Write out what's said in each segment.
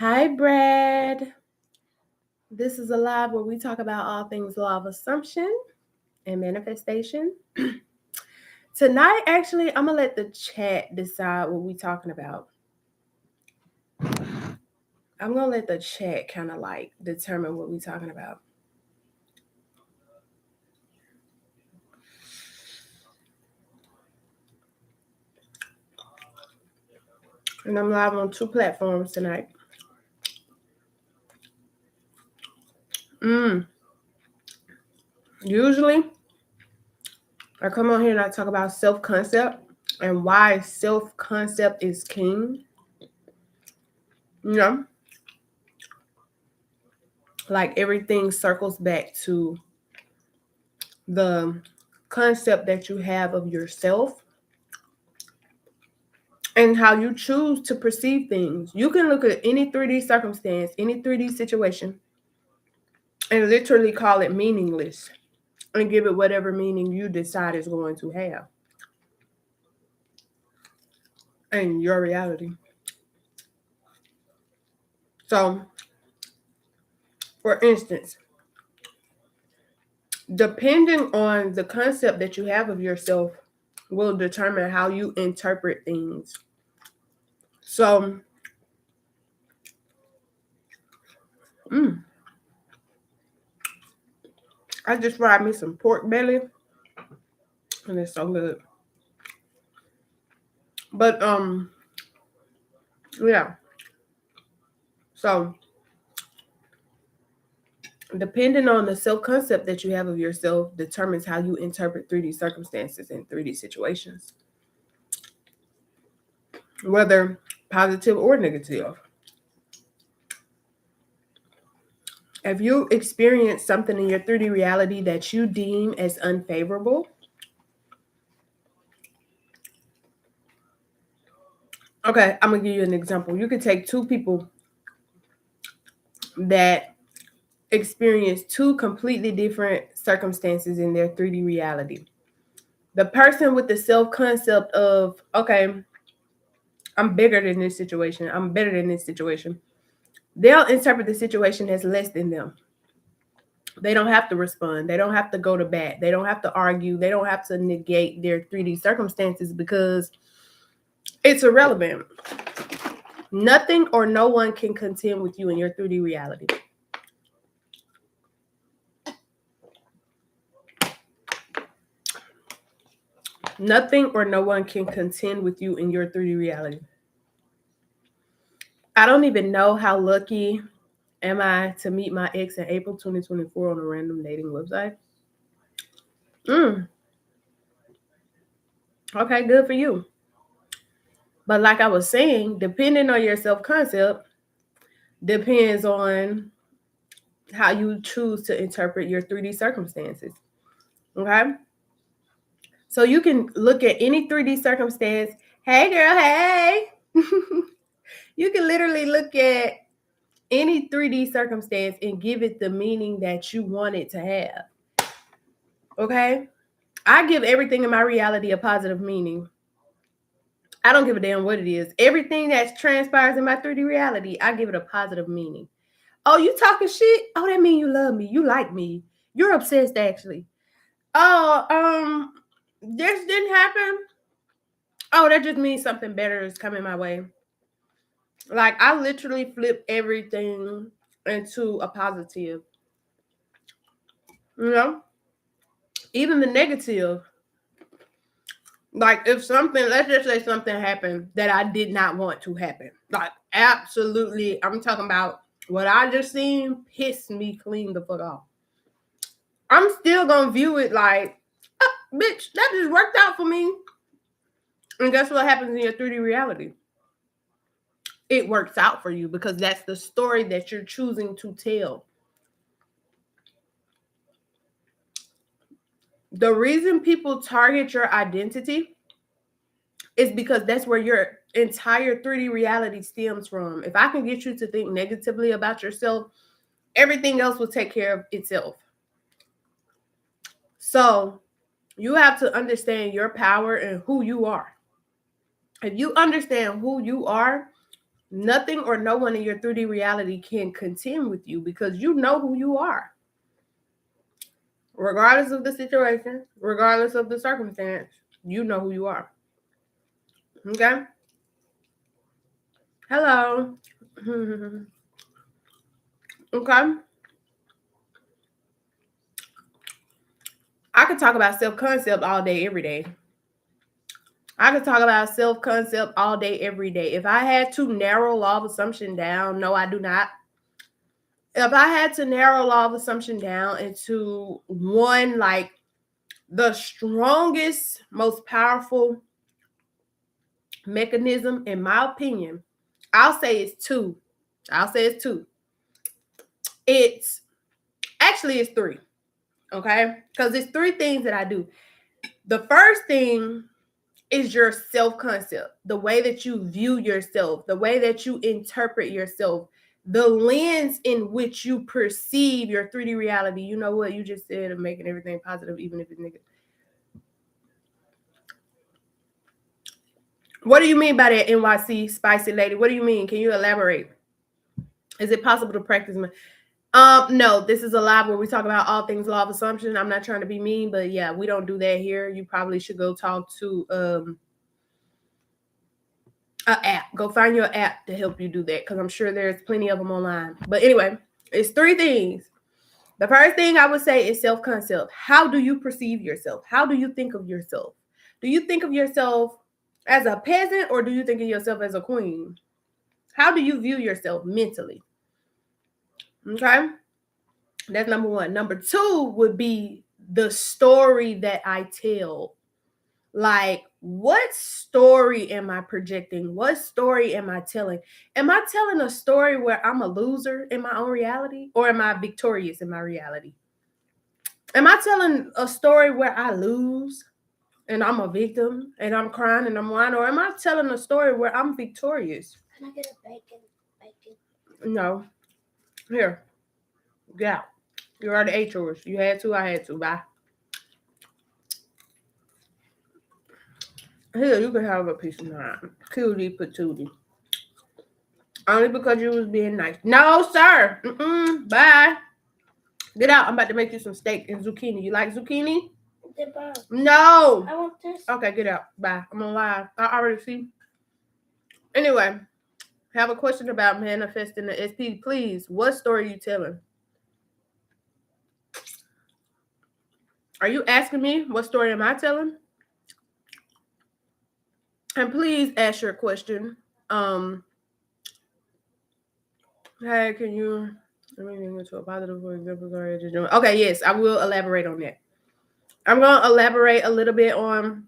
Hi, Brad. This is a live where we talk about all things law of assumption and manifestation. Tonight, actually, I'm going to let the chat decide what we're talking about. I'm going to let the chat kind of like determine what we're talking about. And I'm live on 2 platforms tonight. Usually, I come on here and I talk about self-concept and why self-concept is king. You know, like everything circles back to the concept that you have of yourself and how you choose to perceive things. You can look at any 3D circumstance, any 3D situation, and literally call it meaningless and give it whatever meaning you decide is going to have in your reality. So, for instance, depending on the concept that you have of yourself will determine how you interpret things. So, I just fried me some pork belly, and it's so good. But yeah. So, depending on the self-concept that you have of yourself determines how you interpret 3D circumstances and 3D situations, whether positive or negative. If you experience something in your 3D reality that you deem as unfavorable, okay, I'm going to give you an example. You could take 2 people that experience 2 completely different circumstances in their 3D reality. The person with the self-concept of, okay, I'm bigger than this situation, I'm better than this situation, they'll interpret the situation as less than them. They don't have to respond. They don't have to go to bat. They don't have to argue. They don't have to negate their 3D circumstances because it's irrelevant. Nothing or no one can contend with you in your 3D reality. Nothing or no one can contend with you in your 3D reality. I don't even know how lucky am I to meet my ex in April 2024 on a random dating website. Okay, good for you. But like I was saying, depending on your self-concept depends on how you choose to interpret your 3D circumstances. Okay? So you can look at any 3D circumstance. Hey, girl, hey. You can literally look at any 3D circumstance and give it the meaning that you want it to have. Okay? I give everything in my reality a positive meaning. I don't give a damn what it is. Everything that transpires in my 3D reality, I give it a positive meaning. Oh, you talking shit? Oh, that means you love me. You like me. You're obsessed, actually. Oh, this didn't happen. Oh, that just means something better is coming my way. Like, I literally flip everything into a positive. You know? Even the negative. Like, if something, let's just say something happened that I did not want to happen. Like, absolutely, I'm talking about what I just seen pissed me clean the fuck off. I'm still gonna view it like, bitch, that just worked out for me. And guess what happens in your 3D reality? It works out for you because that's the story that you're choosing to tell. The reason people target your identity is because that's where your entire 3D reality stems from. If I can get you to think negatively about yourself, everything else will take care of itself. So you have to understand your power and who you are. If you understand who you are, Nothing or no one in your 3D reality can contend with you because you know who you are. Regardless of the situation, regardless of the circumstance, you know who you are. Okay? Hello. Okay? I could talk about self-concept all day, every day. I could talk about self-concept all day, every day. If I had to narrow law of assumption down, no, I do not. If I had to narrow law of assumption down into one, like the strongest, most powerful mechanism, in my opinion, I'll say it's two. It's actually it's three. Okay? Because it's three things that I do. The first thing is your self-concept, the way that you view yourself, the way that you interpret yourself, the lens in which you perceive your 3D reality. You know what you just said of making everything positive, even if it's negative. What do you mean by that, NYC spicy lady? What do you mean? Can you elaborate? Is it possible to practice? No, this is a live where we talk about all things law of assumption. I'm not trying to be mean, but yeah, we don't do that here. You probably should go talk to an app. Go find your app to help you do that, because I'm sure there's plenty of them online. But anyway, it's three things. The first thing I would say is self-concept. How do you perceive yourself? How do you think of yourself? Do you think of yourself as a peasant, or do you think of yourself as a queen? How do you view yourself mentally? Okay, that's number one. Number two would be the story that I tell. Like, what story am I projecting? What story am I telling? Am I telling a story where I'm a loser in my own reality, or am I victorious in my reality? Am I telling a story where I lose and I'm a victim and I'm crying and I'm whining, or am I telling a story where I'm victorious? Can I get a bacon? No. Here. Get out. You already ate yours. You had to, I had to. Bye. Here, you can have a piece of mine. Cutie patootie. Only because you was being nice. No, sir. Bye. Get out. I'm about to make you some steak and zucchini. You like zucchini? No. I want this. Okay, get out. Bye. I'm on live. I already see. Anyway, have a question about manifesting the SP. Please, what story are you telling? Are you asking me what story am I telling? And please ask your question. Hey, can you let me get into a positive for example? Okay, yes, I will elaborate on that. I'm gonna elaborate a little bit on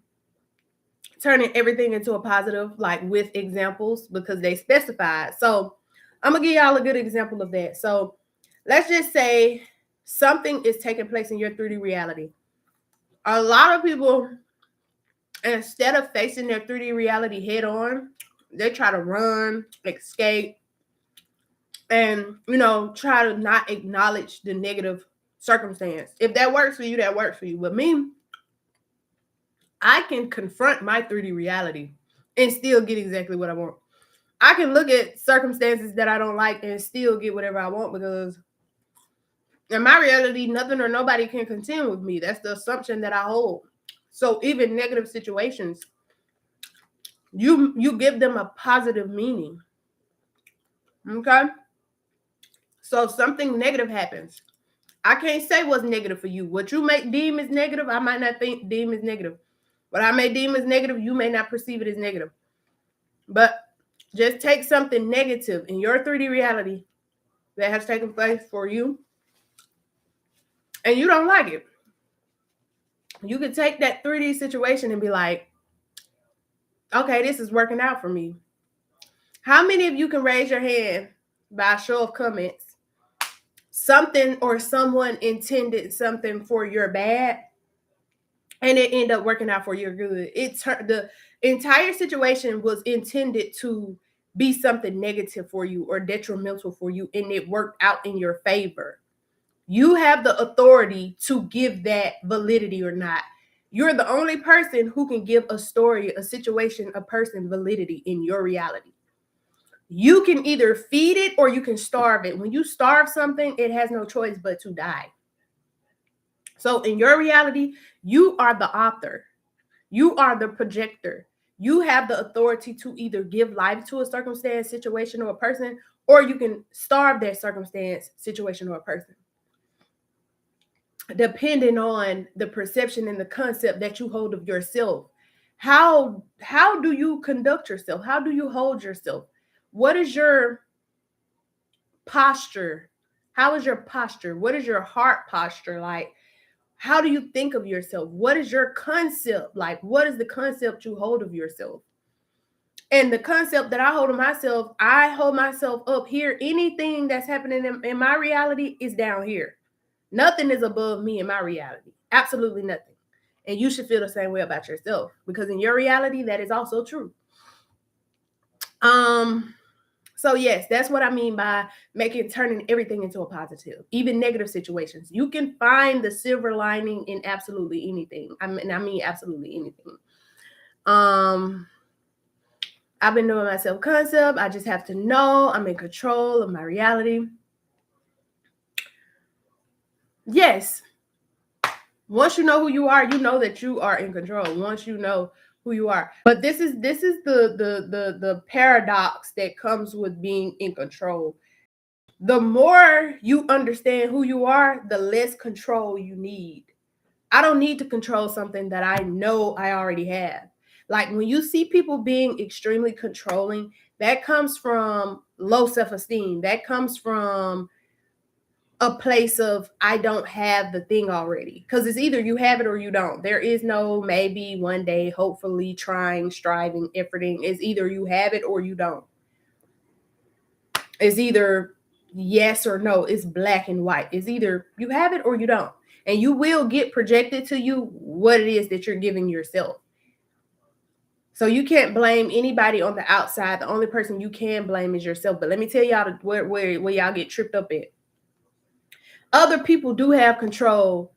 turning everything into a positive, like with examples, because they specified. So I'm gonna give y'all a good example of that. So let's just say something is taking place in your 3D reality. A lot of people, instead of facing their 3D reality head on, they try to run, escape, and try to not acknowledge the negative circumstance. If that works for you, that works for you. But me, I can confront my 3D reality and still get exactly what I want. I can look at circumstances that I don't like and still get whatever I want, because in my reality, nothing or nobody can contend with me. That's the assumption that I hold. So even negative situations, you give them a positive meaning. Okay? So if something negative happens, I can't say what's negative for you. What you may deem as negative, I might not deem as negative. What I may deem as negative, you may not perceive it as negative. But just take something negative in your 3D reality that has taken place for you, and you don't like it. You could take that 3D situation and be like, okay, this is working out for me. How many of you can raise your hand by a show of comments? Something or someone intended something for your bad, and it ended up working out for your good. The entire situation was intended to be something negative for you or detrimental for you, and it worked out in your favor. You have the authority to give that validity or not. You're the only person who can give a story, a situation, a person validity in your reality. You can either feed it or you can starve it. When you starve something, it has no choice but to die. So in your reality, you are the author. You are the projector. You have the authority to either give life to a circumstance, situation, or a person, or you can starve that circumstance, situation, or a person, depending on the perception and the concept that you hold of yourself. How do you conduct yourself? How do you hold yourself? What is your posture? How is your posture? What is your heart posture like? How do you think of yourself? What is your concept like? What is the concept you hold of yourself? And the concept that I hold of myself, I hold myself up here. Anything that's happening in my reality is down here. Nothing is above me in my reality. Absolutely nothing. And you should feel the same way about yourself, because in your reality, that is also true. So yes, that's what I mean by turning everything into a positive, even negative situations. You can find the silver lining in absolutely anything. I mean absolutely anything. I've been doing my self-concept. I just have to know I'm in control of my reality. Yes. Once you know who you are, you know that you are in control. Once you know who you are. But this is the paradox that comes with being in control. The more you understand who you are, the less control you need. I don't need to control something that I know I already have. Like when you see people being extremely controlling, that comes from low self-esteem. That comes from a place of I don't have the thing already. Because it's either you have it or you don't. There is no maybe, one day, hopefully, trying, striving, efforting. It's either you have it or you don't. It's either yes or no. It's black and white. It's either you have it or you don't. And you will get projected to you what it is that you're giving yourself. So you can't blame anybody on the outside. The only person you can blame is yourself. But let me tell y'all where y'all get tripped up at. Other people do have control,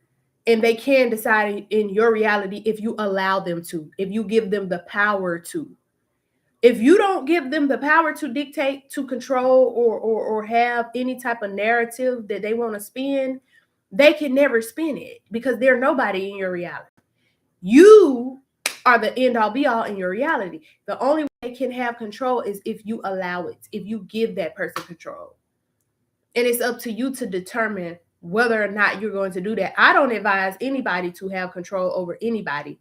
and they can decide in your reality if you allow them to, if you give them the power to. If you don't give them the power to dictate, to control, or have any type of narrative that they want to spin, they can never spin it because they're nobody in your reality. You are the end all be all in your reality. The only way they can have control is if you allow it, if you give that person control. And it's up to you to determine whether or not you're going to do that. I don't advise anybody to have control over anybody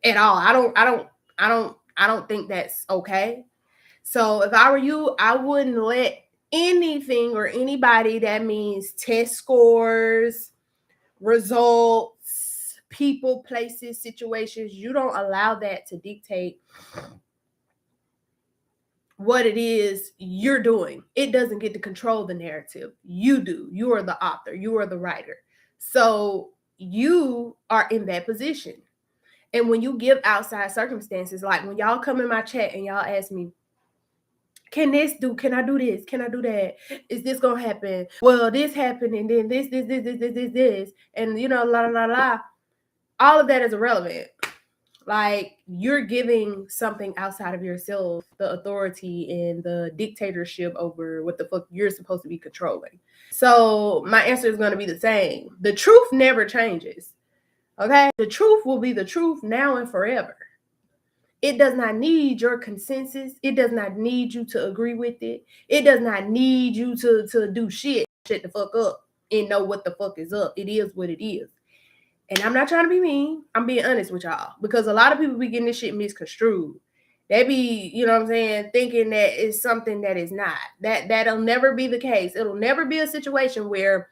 at all. I don't think that's okay. So if I were you, I wouldn't let anything or anybody, that means test scores, results, people, places, situations, you don't allow that to dictate what it is you're doing. It doesn't get to control the narrative. You do. You are the author. You are the writer. So you are in that position. And when you give outside circumstances, like when y'all come in my chat and y'all ask me, can I do this? Can I do that? Is this gonna happen? Well, this happened, and then this. And la la la la. All of that is irrelevant. Like, you're giving something outside of yourself the authority and the dictatorship over what the fuck you're supposed to be controlling. So my answer is going to be the same. The truth never changes. Okay? The truth will be the truth now and forever. It does not need your consensus. It does not need you to agree with it. It does not need you to do shit the fuck up and know what the fuck is up. It is what it is. And I'm not trying to be mean. I'm being honest with y'all, because a lot of people be getting this shit misconstrued. They be, you know what I'm saying, thinking that it's something that is not. That'll never be the case. It'll never be a situation where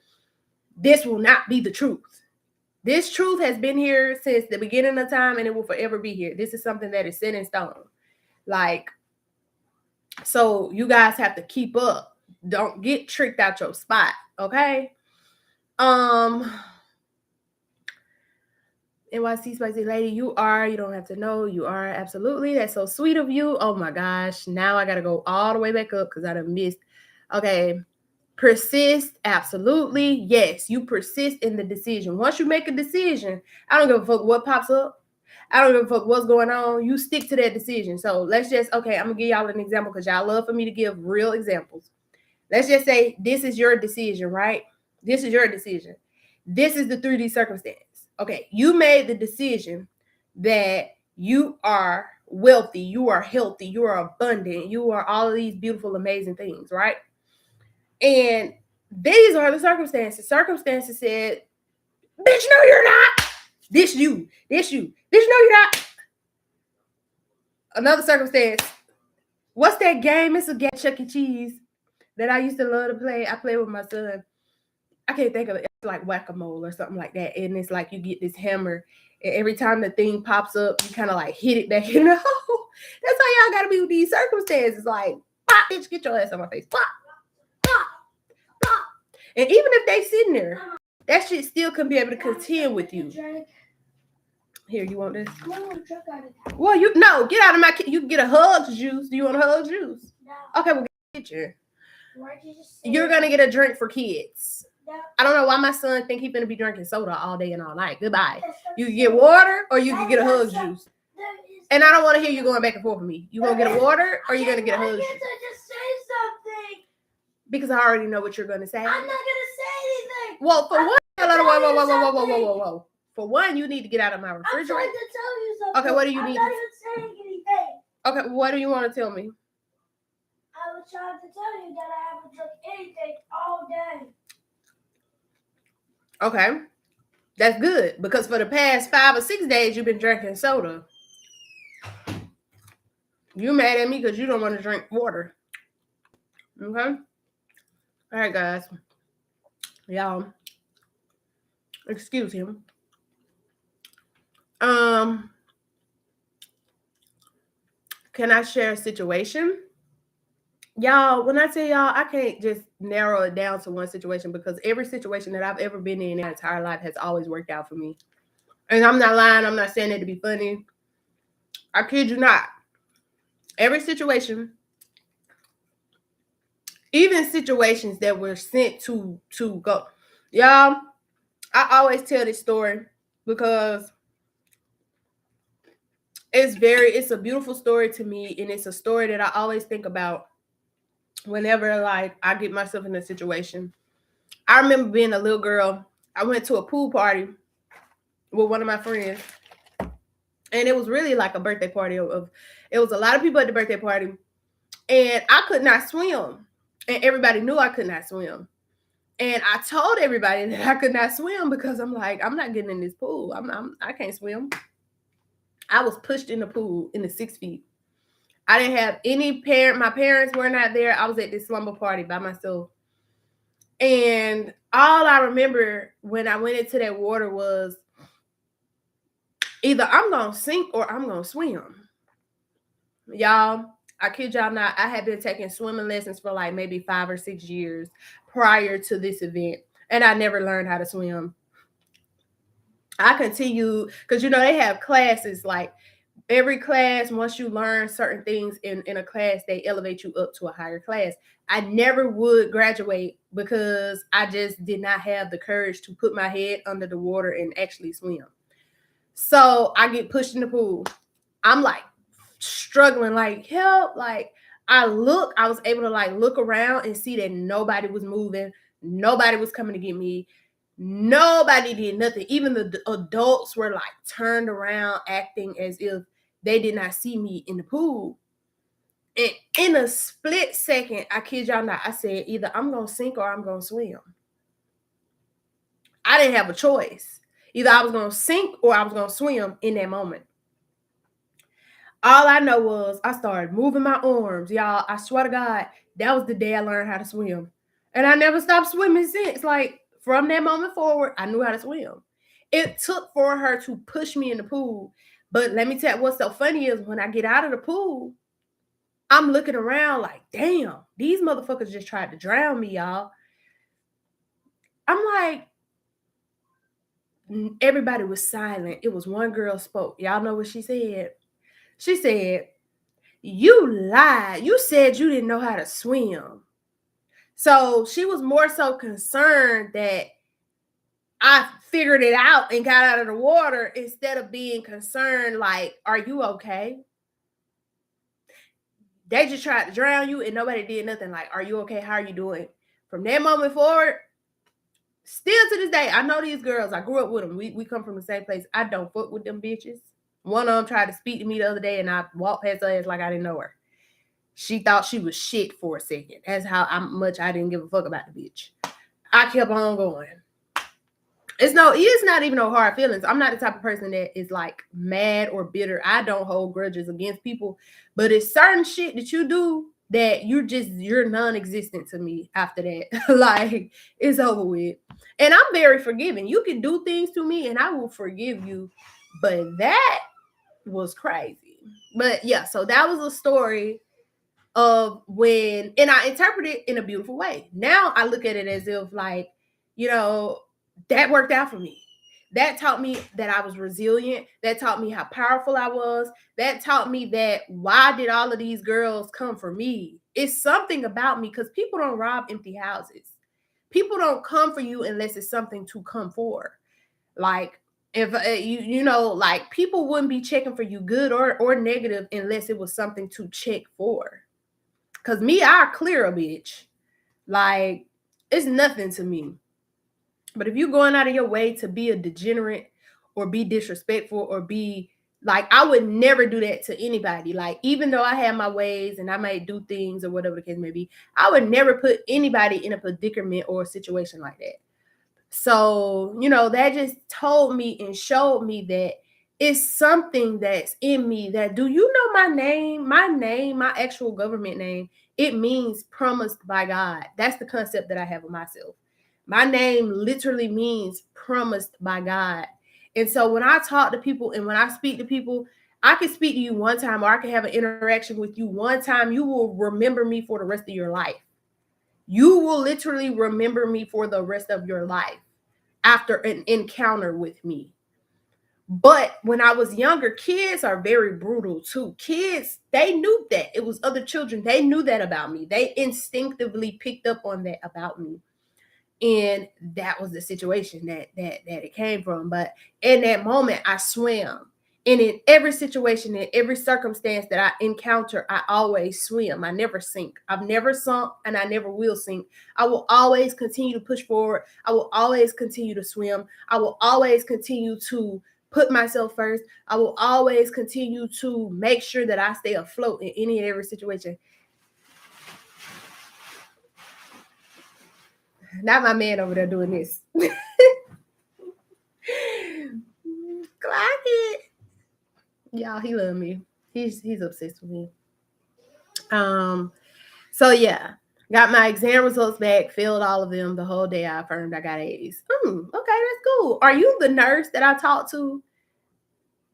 this will not be the truth. This truth has been here since the beginning of time, and it will forever be here. This is something that is set in stone. Like, so you guys have to keep up. Don't get tricked out your spot, okay? NYC Spicy Lady, you don't have to know, you are, absolutely. That's so sweet of you. Oh my gosh, now I gotta go all the way back up because I done missed. Okay, persist, absolutely. Yes, you persist in the decision. Once you make a decision, I don't give a fuck what pops up. I don't give a fuck what's going on. You stick to that decision. So let's just, okay, I'm gonna give y'all an example because y'all love for me to give real examples. Let's just say this is your decision, right? This is your decision. This is the 3D circumstance. Okay, you made the decision that you are wealthy, you are healthy, you are abundant, you are all of these beautiful, amazing things, right? And these are the circumstances. Circumstances said, bitch, no, you're not. This you. Bitch, no, you're not. Another circumstance. What's that game? It's a game, Chuck E. Cheese, that I used to love to play. I play with my son. I can't think of it. It's like whack-a-mole or something like that. And it's like you get this hammer, and every time the thing pops up, you kind of like hit it back in the hole. That's how y'all gotta be with these circumstances. Like, pop, bitch, get your ass on my face. Pop, pop, pop. And even if they sitting there, that shit still can be able to contend with you. Here, you want this? Well, you no, get out of my. You can get a Hugs juice. Do you want a Hugs juice? No. Okay, well, get you. You're gonna get a drink for kids. No. I don't know why my son think he finna be drinking soda all day and all night. Goodbye. You can get water or you can get a Hugs juice. And I don't want to hear you going back and forth with me. You gonna get a water or you gonna get a Hugs juice? Just say something. Because I already know what you're gonna say. I'm not gonna say anything. Well, for one, whoa. For one, you need to get out of my refrigerator. I'm trying to tell you something. Okay, what do you need? I'm not even saying anything. Okay, what do you want to tell me? I was trying to tell you that I haven't drunk anything all day. Okay, that's good because for the past 5 or 6 days you've been drinking soda. You mad at me because you don't want to drink water. Okay. All right, guys. Y'all, excuse him. Can I share a situation? Y'all, when I tell y'all, I can't just narrow it down to one situation because every situation that I've ever been in my entire life has always worked out for me. And I'm not lying. I'm not saying it to be funny. I kid you not. Every situation, even situations that were sent to go. Y'all, I always tell this story because it's a beautiful story to me, and it's a story that I always think about whenever like I get myself in a situation. I remember being a little girl. I went to a pool party with one of my friends, and it was really like a birthday party it was a lot of people at the birthday party, and I could not swim, and everybody knew I could not swim. And I told everybody that I could not swim because I'm like, I'm not getting in this pool. I can't swim. I was pushed in the pool in the 6 feet. I didn't have any parent. My parents were not there. I was at this slumber party by myself. And all I remember when I went into that water was either I'm going to sink or I'm going to swim. Y'all, I kid y'all not. I had been taking swimming lessons for like maybe 5 or 6 years prior to this event. And I never learned how to swim. I continued because, they have classes like every class. Once you learn certain things in a class, they elevate you up to a higher class. I never would graduate because I just did not have the courage to put my head under the water and actually swim. So I get pushed in the pool. I'm like struggling, like help. Like I was able to like look around and see that nobody was moving. Nobody was coming to get me. Nobody did nothing. Even the adults were like turned around acting as if they did not see me in the pool. And in a split second, I kid y'all not, I said either I'm going to sink or I'm going to swim. I didn't have a choice. Either I was going to sink or I was going to swim in that moment. All I know was I started moving my arms. Y'all, I swear to God, that was the day I learned how to swim. And I never stopped swimming since. Like, from that moment forward, I knew how to swim. It took for her to push me in the pool. But let me tell you what's so funny is when I get out of the pool, I'm looking around like, damn, these motherfuckers just tried to drown me, y'all. I'm like, everybody was silent. It was one girl spoke. Y'all know what she said? She said, you lied. You said you didn't know how to swim. So she was more so concerned that I figured it out and got out of the water instead of being concerned, like, are you okay? They just tried to drown you and nobody did nothing. Like, are you okay? How are you doing? From that moment forward, still to this day, I know these girls. I grew up with them. We come from the same place. I don't fuck with them bitches. One of them tried to speak to me the other day and I walked past her ass like I didn't know her. She thought she was shit for a second. That's how much I didn't give a fuck about the bitch. I kept on going. It's not even no hard feelings. I'm not the type of person that is like mad or bitter. I don't hold grudges against people, but it's certain shit that you do that you're non-existent to me after that. Like, it's over with. And I'm very forgiving. You can do things to me and I will forgive you. But that was crazy. But yeah, so that was a story of when, and I interpret it in a beautiful way. Now I look at it as if, like, you know, that worked out for me. That taught me that I was resilient. That taught me how powerful I was. That taught me that why did all of these girls come for me? It's something about me, because people don't rob empty houses. People don't come for you unless it's something to come for. Like, if you know, like, people wouldn't be checking for you, good or negative, unless it was something to check for. Cause me, I clear a bitch. Like, it's nothing to me. But if you going out of your way to be a degenerate or be disrespectful or be like, I would never do that to anybody. Like, even though I have my ways and I might do things or whatever the case may be, I would never put anybody in a predicament or a situation like that. So, you know, that just told me and showed me that it's something that's in me. That, do you know my name? My name, my actual government name, it means promised by God. That's the concept that I have of myself. My name literally means promised by God. And so when I talk to people and when I speak to people, I can speak to you one time or I can have an interaction with you one time. You will remember me for the rest of your life. You will literally remember me for the rest of your life after an encounter with me. But when I was younger, kids are very brutal too. Kids, they knew that. It was other children. They knew that about me. They instinctively picked up on that about me. And that was the situation that it came from. But in that moment, I swam. And in every situation, in every circumstance that I encounter, I always swim. I never sink. I've never sunk and I never will sink. I will always continue to push forward. I will always continue to swim. I will always continue to put myself first. I will always continue to make sure that I stay afloat in any and every situation. Not my man over there doing this. Clock it. Y'all, he love me. He's obsessed with me. So yeah, got my exam results back, failed all of them. The whole day I affirmed I got A's. Okay, that's cool. Are you the nurse that I talked to?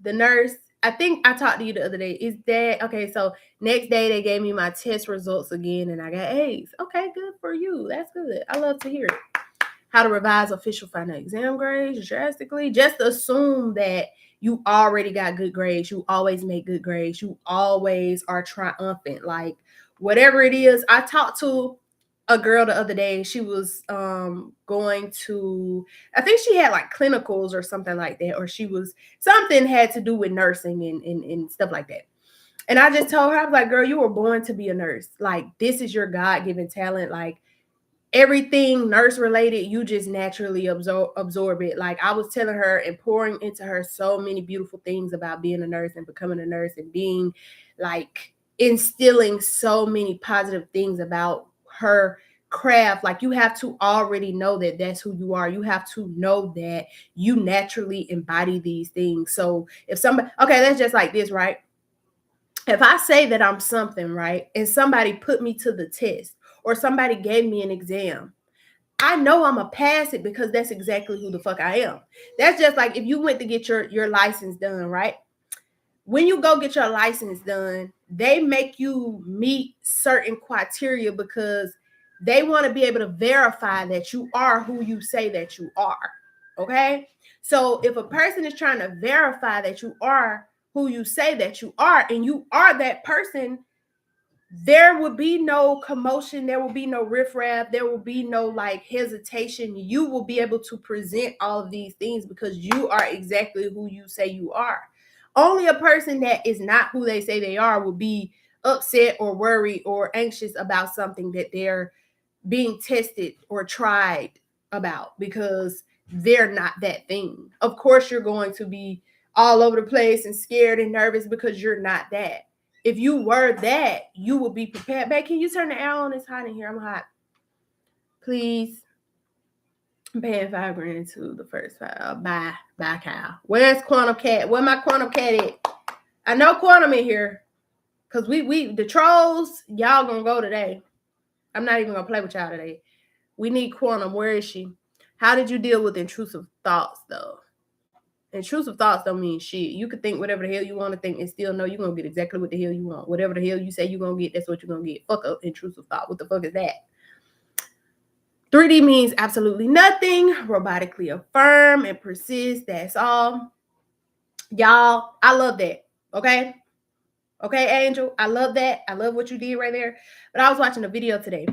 The nurse, I think I talked to you the other day. Is that okay? So next day they gave me my test results again and I got A's. Okay, good for you. That's good. I love to hear it. How to revise official final exam grades drastically. Just assume that you already got good grades. You always make good grades. You always are triumphant. Like, whatever it is. I talked to a girl the other day. She was going to, I think she had like clinicals or something like that, or she was, something had to do with nursing and stuff like that. And I just told her, I was like, girl, you were born to be a nurse. Like, this is your God-given talent. Like, everything nurse related, you just naturally absorb it. Like, I was telling her and pouring into her so many beautiful things about being a nurse and becoming a nurse and being like instilling so many positive things about her craft. Like, you have to already know that that's who you are. You have to know that you naturally embody these things. So if somebody, okay, that's just like this, right? If I say that I'm something, right, and somebody put me to the test or somebody gave me an exam, I know I'm going to pass it because that's exactly who the fuck I am. That's just like if you went to get your license done, right? When you go get your license done, they make you meet certain criteria because they want to be able to verify that you are who you say that you are. Okay? So if a person is trying to verify that you are who you say that you are and you are that person, there will be no commotion, there will be no riffraff, there will be no like hesitation. You will be able to present all of these things because you are exactly who you say you are. Only a person that is not who they say they are will be upset or worried or anxious about something that they're being tested or tried about, because they're not that thing. Of course, you're going to be all over the place and scared and nervous because you're not that. If you were that, you would be prepared. Babe, can you turn the air on? It's hot in here. I'm hot. Please. I'm paying $5,000 to the first five. Bye, Kyle. Where's Quantum Cat? Where my Quantum Cat at? I know Quantum in here. Cause we the trolls, y'all gonna go today. I'm not even gonna play with y'all today. We need Quantum. Where is she? How did you deal with intrusive thoughts, though? Intrusive thoughts don't mean shit. You could think whatever the hell you want to think and still know you're going to get exactly what the hell you want. Whatever the hell you say you're going to get, that's what you're going to get. Fuck up intrusive thought. What the fuck is that? 3D means absolutely nothing. Robotically affirm and persist. That's all. Y'all, I love that. Okay? Okay, Angel? I love that. I love what you did right there. But I was watching a video today.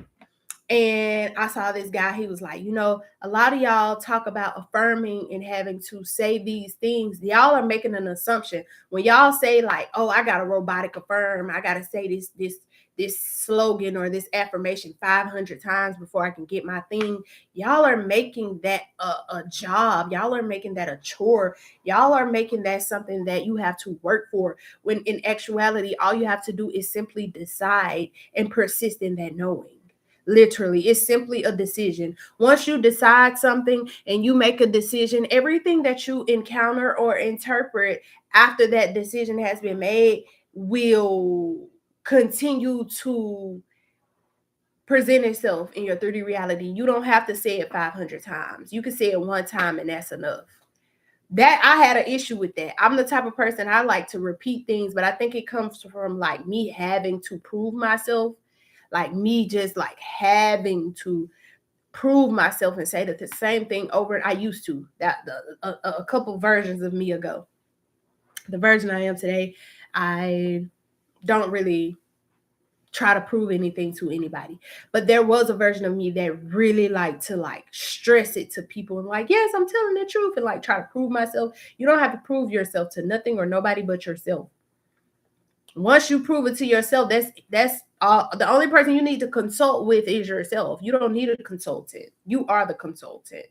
And I saw this guy, he was like, a lot of y'all talk about affirming and having to say these things. Y'all are making an assumption. When y'all say like, oh, I got to robotic affirm, I got to say this slogan or this affirmation 500 times before I can get my thing. Y'all are making that a job. Y'all are making that a chore. Y'all are making that something that you have to work for, when in actuality, all you have to do is simply decide and persist in that knowing. Literally, it's simply a decision. Once you decide something and you make a decision, everything that you encounter or interpret after that decision has been made will continue to present itself in your 3D reality. You don't have to say it 500 times. You can say it one time and that's enough. That I had an issue with that. I'm the type of person, I like to repeat things, but I think it comes from like me having to prove myself, like me just like having to prove myself and say that the same thing over. I used to that a couple versions of me ago. The version I am today, I don't really try to prove anything to anybody. But there was a version of me that really liked to like stress it to people and like, yes, I'm telling the truth, and like try to prove myself. You don't have to prove yourself to nothing or nobody but yourself. Once you prove it to yourself, that's all. The only person you need to consult with is yourself. You don't need a consultant. You are the consultant.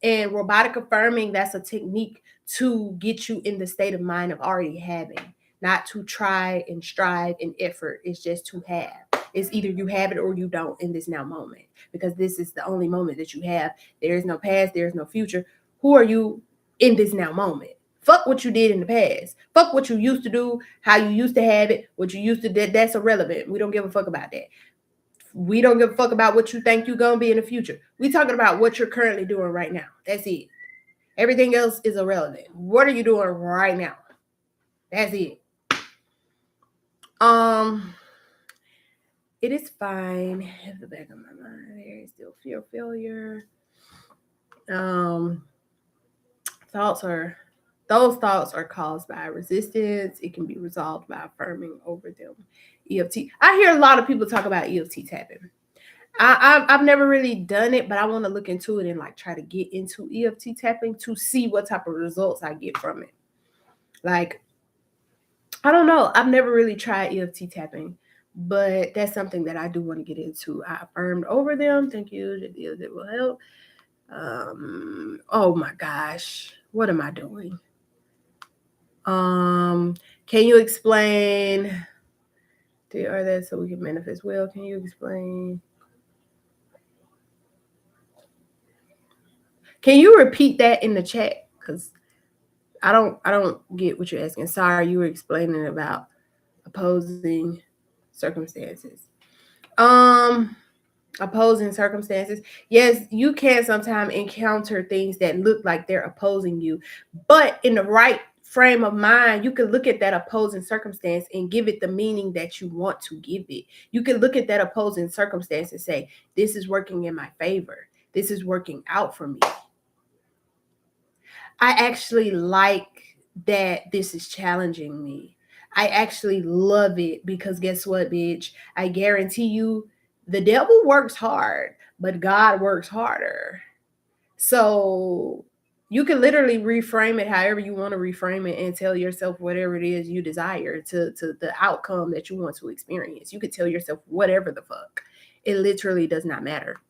And robotic affirming, that's a technique to get you in the state of mind of already having, not to try and strive and effort. It's just to have. It's either you have it or you don't in this now moment, because this is the only moment that you have. There is no past, there is no future. Who are you in this now moment? Fuck what you did in the past. Fuck what you used to do, how you used to have it, what you used to do. That's irrelevant. We don't give a fuck about that. We don't give a fuck about what you think you're going to be in the future. We talking about what you're currently doing right now. That's it. Everything else is irrelevant. What are you doing right now? That's it. It is fine. At the back of my mind, there is still fear of failure. Thoughts are Those thoughts are caused by resistance. It can be resolved by affirming over them. EFT. I hear a lot of people talk about EFT tapping. I've never really done it, but I want to look into it and like try to get into EFT tapping to see what type of results I get from it. Like, I don't know. I've never really tried EFT tapping, but that's something that I do want to get into. I affirmed over them. Thank you. That will help. Oh my gosh. What am I doing? Can you explain the are that so we can manifest well? Can you explain? Can you repeat that in the chat? Because I don't get what you're asking. Sorry, you were explaining about opposing circumstances. Um Opposing circumstances. Yes, you can sometimes encounter things that look like they're opposing you, but in the right frame of mind, you can look at that opposing circumstance and give it the meaning that you want to give it. You can look at that opposing circumstance and say, this is working in my favor. This is working out for me. I actually like that this is challenging me. I actually love it because guess what, bitch? I guarantee you the devil works hard, but God works harder. So you can literally reframe it however you want to reframe it and tell yourself whatever it is you desire to the outcome that you want to experience. You could tell yourself whatever the fuck. It literally does not matter.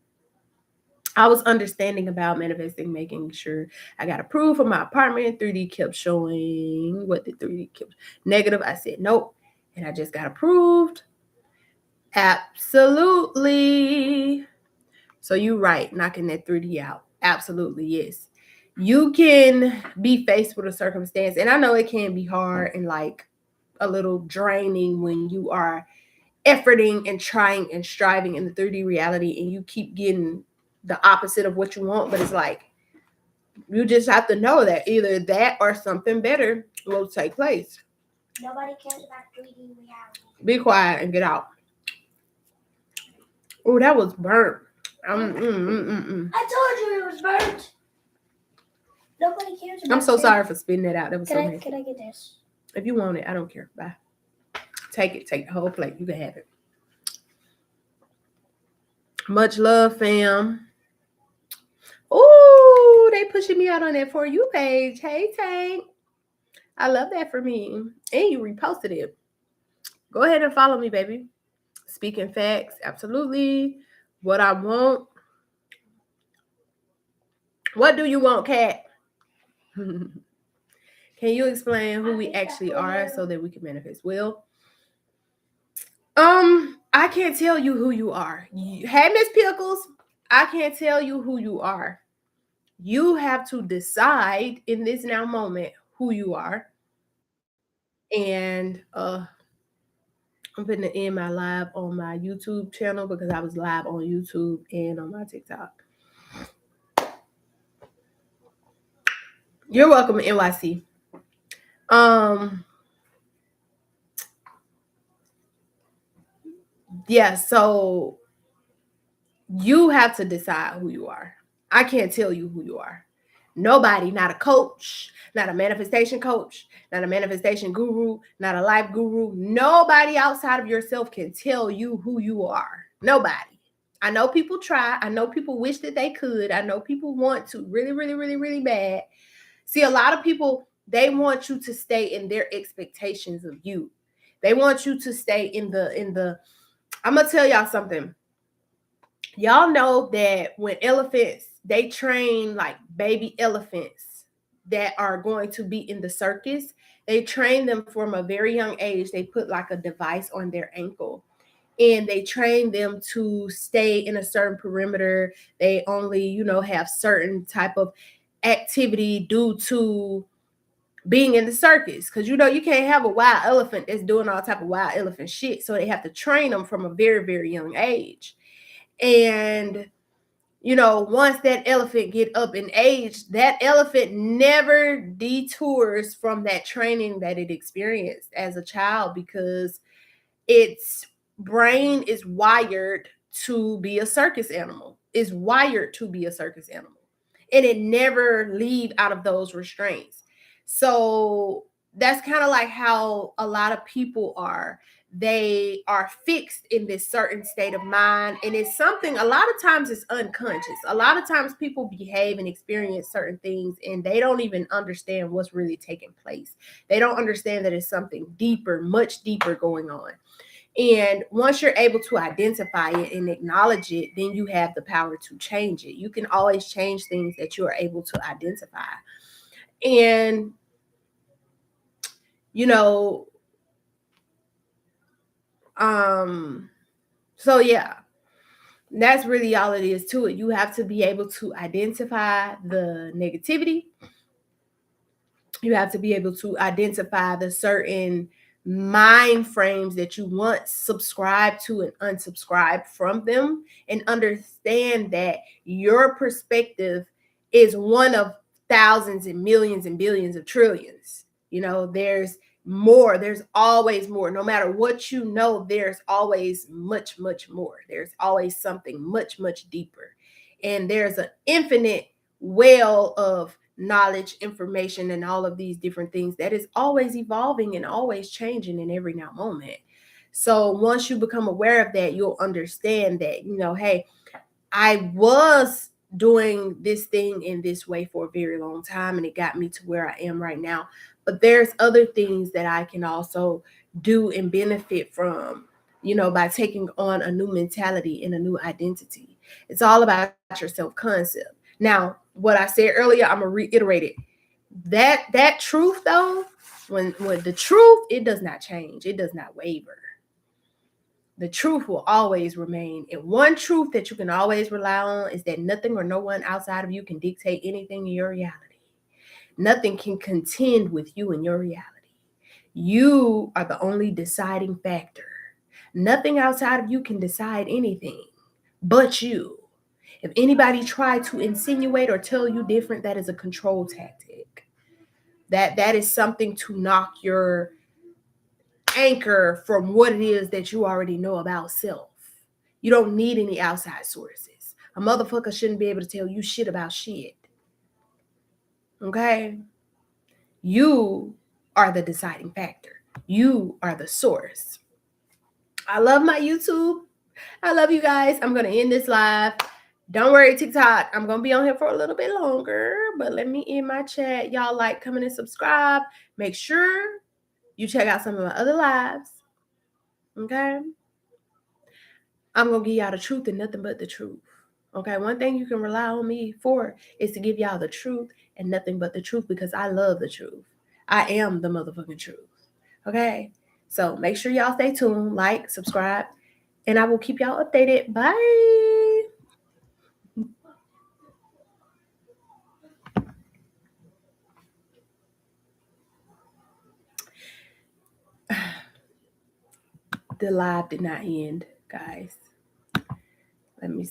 I was understanding about manifesting, making sure I got approved for my apartment. 3D kept showing what the 3D kept negative. I said nope. And I just got approved. Absolutely. So you right, knocking that 3D out. Absolutely, yes. You can be faced with a circumstance, and I know it can be hard and like a little draining when you are efforting and trying and striving in the 3D reality and you keep getting the opposite of what you want, but it's like you just have to know that either that or something better will take place. Nobody cares about 3D reality. Be quiet and get out. Oh, that was burnt. I told you it was burnt. Nobody cares about. I'm so sorry for spitting that out. That was so nasty. Can I get this? If you want it, I don't care. Bye. Take it. Take the whole plate. You can have it. Much love, fam. Ooh, they pushing me out on that For You page. Hey, Tank. I love that for me. And you reposted it. Go ahead and follow me, baby. Speaking facts. Absolutely. What I want. What do you want, Kat? Can you explain who we actually are so that we can manifest? Well, I can't tell you who you are. Hey, Miss Pickles, I can't tell you who you are. You have to decide in this now moment who you are. And I'm putting to end my live on my YouTube channel because I was live on YouTube and on my TikTok. You're welcome, NYC. Yeah, so you have to decide who you are. I can't tell you who you are. Nobody, not a coach, not a manifestation coach, not a manifestation guru, not a life guru. Nobody outside of yourself can tell you who you are. Nobody. I know people try. I know people wish that they could. I know people want to really, really, really, really bad. See, a lot of people, they want you to stay in their expectations of you. They want you to stay in the I'm gonna tell y'all something. Y'all know that when elephants, they train like baby elephants that are going to be in the circus, they train them from a very young age. They put like a device on their ankle and they train them to stay in a certain perimeter. They only, have certain type of activity due to being in the circus, because you can't have a wild elephant that's doing all type of wild elephant shit. So they have to train them from a very, very young age. And once that elephant get up in age, that elephant never detours from that training that it experienced as a child, because its brain is wired to be a circus animal. It's wired to be a circus animal. And it never leave out of those restraints. So that's kind of like how a lot of people are. They are fixed in this certain state of mind. And it's something, a lot of times it's unconscious. A lot of times people behave and experience certain things and they don't even understand what's really taking place. They don't understand that it's something deeper, much deeper going on. And once you're able to identify it and acknowledge it, then you have the power to change it. You can always change things that you are able to identify. And, so yeah, that's really all it is to it. You have to be able to identify the negativity. You have to be able to identify the certain mind frames that you once subscribed to and unsubscribe from them, and understand that your perspective is one of thousands and millions and billions of trillions. There's more. There's always more. No matter what there's always much, much more. There's always something much, much deeper. And there's an infinite well of knowledge, information, and all of these different things that is always evolving and always changing in every now moment. So once you become aware of that, you'll understand that, hey, I was doing this thing in this way for a very long time and it got me to where I am right now. But there's other things that I can also do and benefit from, by taking on a new mentality and a new identity. It's all about your self-concept. Now, what I said earlier, I'm gonna reiterate it. That truth though, when the truth, it does not change, it does not waver. The truth will always remain. And one truth that you can always rely on is that nothing or no one outside of you can dictate anything in your reality. Nothing can contend with you in your reality. You are the only deciding factor. Nothing outside of you can decide anything but you. If anybody tried to insinuate or tell you different, that is a control tactic. That is something to knock your anchor from what it is that you already know about self. You don't need any outside sources. A motherfucker shouldn't be able to tell you shit about shit. Okay? You are the deciding factor. You are the source. I love my YouTube. I love you guys. I'm going to end this live. Don't worry, TikTok. I'm going to be on here for a little bit longer, but let me end my chat. Y'all like, comment, and subscribe. Make sure you check out some of my other lives. Okay? I'm going to give y'all the truth and nothing but the truth. Okay? One thing you can rely on me for is to give y'all the truth and nothing but the truth because I love the truth. I am the motherfucking truth. Okay? So make sure y'all stay tuned, like, subscribe, and I will keep y'all updated. Bye. The live did not end, guys. Let me see.